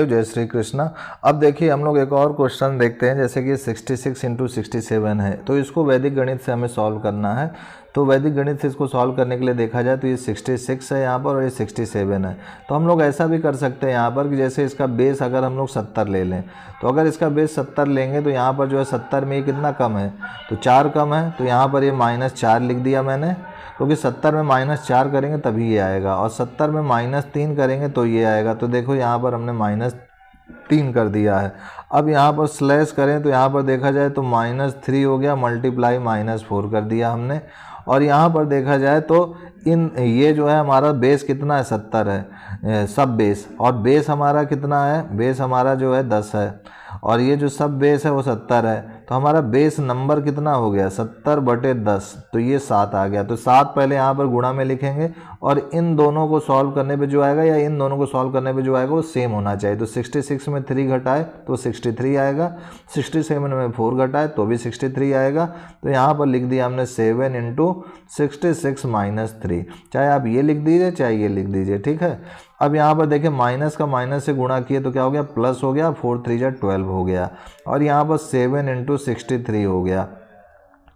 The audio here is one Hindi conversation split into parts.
जय श्री कृष्णा। अब देखिए हम लोग एक और क्वेश्चन देखते हैं, जैसे कि 66 इंटू 67 है, तो इसको वैदिक गणित से हमें सॉल्व करना है। तो वैदिक गणित से इसको सॉल्व करने के लिए देखा जाए तो ये 66 है यहाँ पर और ये 67 है। तो हम लोग ऐसा भी कर सकते हैं यहाँ पर कि जैसे इसका बेस अगर हम लोग 70 ले लें, तो अगर इसका बेस 70 लेंगे तो यहाँ पर जो है 70 में ये कितना कम है, तो 4 कम है। तो यहाँ पर ये -4 लिख दिया मैंने, क्योंकि 70 में -4 करेंगे तभी ये आएगा, और 70 में -3 करेंगे तो ये आएगा। तो देखो यहाँ पर हमने -3 कर दिया है। अब यहाँ पर स्लैश करें तो यहाँ पर देखा जाए तो -3 हो गया, मल्टीप्लाई -4 कर दिया हमने। और यहाँ पर देखा जाए तो ये जो है हमारा बेस कितना है, 70 है सब बेस, और बेस हमारा कितना है, बेस हमारा जो है 10 है, और ये जो सब बेस है वो 70 है। तो हमारा बेस नंबर कितना हो गया, 70/10, तो ये 7 आ गया। तो 7 पहले यहाँ पर गुणा में लिखेंगे, और इन दोनों को सॉल्व करने पे जो आएगा या इन दोनों को सॉल्व करने पे जो आएगा वो सेम होना चाहिए। तो 66 में 3 घटाए तो 63 आएगा, 67 में 4 घटाए तो भी 63 आएगा। तो यहाँ पर लिख दिया हमने 7 इंटू 66 - 3, चाहे आप ये लिख दीजिए चाहे ये लिख दीजिए, ठीक है। अब यहाँ पर देखिए माइनस का माइनस से गुणा किए तो क्या हो गया, प्लस हो गया, 4 3 जा 12 हो गया, और यहाँ पर 7 इंटू 63 हो गया।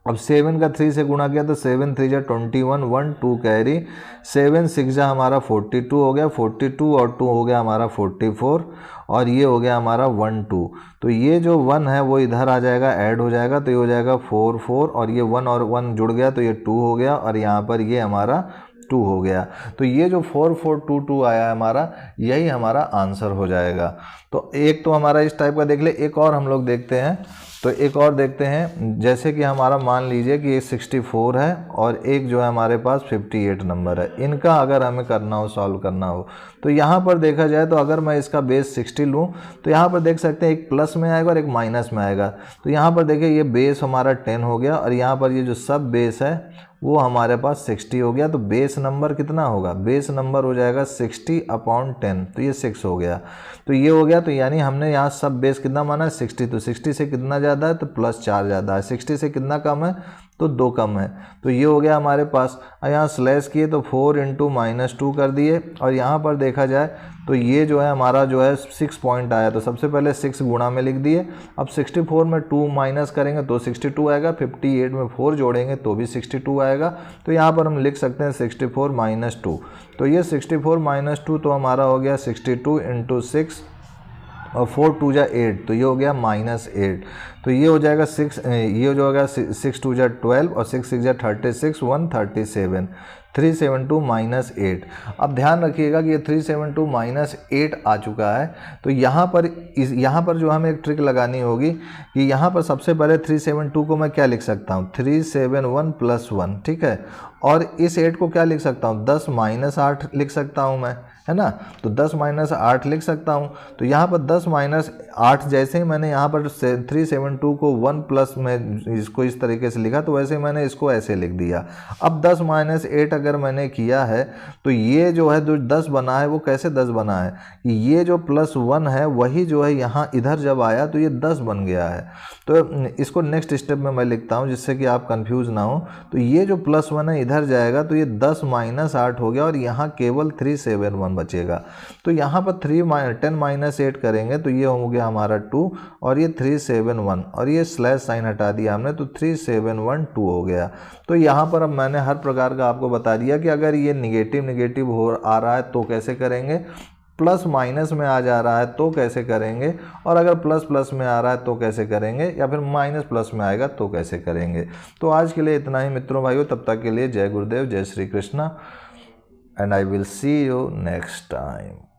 अब 7 का 3 से गुणा किया तो 7 3 जा 21, 1 2 कैरी, 7 6 जा हमारा 42 हो गया, 42 और 2 हो गया हमारा 44, और ये हो गया हमारा 1 2। तो ये जो 1 है वो इधर आ जाएगा, ऐड हो जाएगा, तो ये हो जाएगा 4 4, और ये 1 और 1 जुड़ गया तो ये 2 हो गया, और यहाँ पर ये हमारा 2 हो गया। तो ये जो 4 4 2 2 आया है हमारा, यही हमारा आंसर हो जाएगा। तो एक तो हमारा इस टाइप का देख ले, एक और हम लोग देखते हैं। तो एक और देखते हैं, जैसे कि हमारा मान लीजिए कि ये 64 है और एक जो है हमारे पास 58 नंबर है, इनका अगर हमें करना हो, सॉल्व करना हो, तो यहाँ पर देखा जाए तो अगर मैं इसका बेस 60 लूँ तो यहाँ पर देख सकते हैं एक प्लस में आएगा और एक माइनस में आएगा। तो यहाँ पर देखिए ये बेस हमारा 10 हो गया, और यहाँ पर ये जो सब बेस है वो हमारे पास 60 हो गया। तो बेस नंबर कितना होगा, बेस नंबर हो जाएगा 60/10, तो ये 6 हो गया। तो ये हो गया, तो यानी हमने यहाँ सब बेस कितना माना है, 60। तो 60 से कितना ज़्यादा है, तो +4 ज़्यादा है। 60 से कितना कम है, तो 2 कम है। तो ये हो गया हमारे पास। यहाँ स्लैश किए तो 4 इंटू -2 कर दिए, और यहाँ पर देखा जाए तो ये जो है हमारा जो है 6 पॉइंट आया। तो सबसे पहले 6 गुणा में लिख दिए। अब 64 में 2 माइनस करेंगे तो 62 आएगा, 58 में 4 जोड़ेंगे तो भी 62 आएगा। तो यहाँ पर हम लिख सकते हैं 64 - 2। तो ये 64 - 2 तो हमारा हो गया 62 इंटू 6, और 4 2 जा 8, तो ये हो गया -8। तो ये हो जाएगा 6, ये हो जाएगा 6 2 जा 12, और 6 6 जा 36, 137, 372 - 8। अब ध्यान रखिएगा कि ये 372 - 8 आ चुका है। तो यहाँ पर जो हमें एक ट्रिक लगानी होगी कि यहाँ पर सबसे पहले 372 को मैं क्या लिख सकता हूँ, 371 + 1, ठीक है। और इस 8 को क्या लिख सकता हूँ, 10 - 8 लिख सकता हूँ मैं, है ना। तो 10 - 8 लिख सकता हूँ। तो यहाँ पर 10 - 8 जैसे ही मैंने यहाँ पर 372 को 1 प्लस में इसको इस तरीके से लिखा, तो वैसे मैंने इसको ऐसे लिख दिया। अब 10 - 8 अगर मैंने किया है तो ये जो है जो 10 बना है वो कैसे 10 बना है, कि ये जो +1 है वही जो है यहाँ इधर जब आया तो ये 10 बन गया है। तो इसको नेक्स्ट स्टेप में मैं लिखता हूँ जिससे कि आप कंफ्यूज ना हो। तो ये जो +1 है इधर जाएगा तो ये 10 - 8 हो गया, और यहाँ केवल 371 बचेगा। तो यहाँ पर 10 - 8 करेंगे तो ये हो गया हमारा 2, और ये 371, और ये स्लैश साइन हटा दिया हमने, तो 3712 हो गया। तो यहाँ पर अब मैंने हर प्रकार का आपको बता दिया कि अगर ये निगेटिव हो आ रहा है तो कैसे करेंगे, प्लस माइनस में आ जा रहा है तो कैसे करेंगे, और अगर प्लस प्लस में आ रहा है तो कैसे करेंगे, या फिर माइनस प्लस में आएगा तो कैसे करेंगे। तो आज के लिए इतना ही मित्रों भाइयों, तब तक के लिए जय गुरुदेव, जय Shri Krishna, and I will see you next time.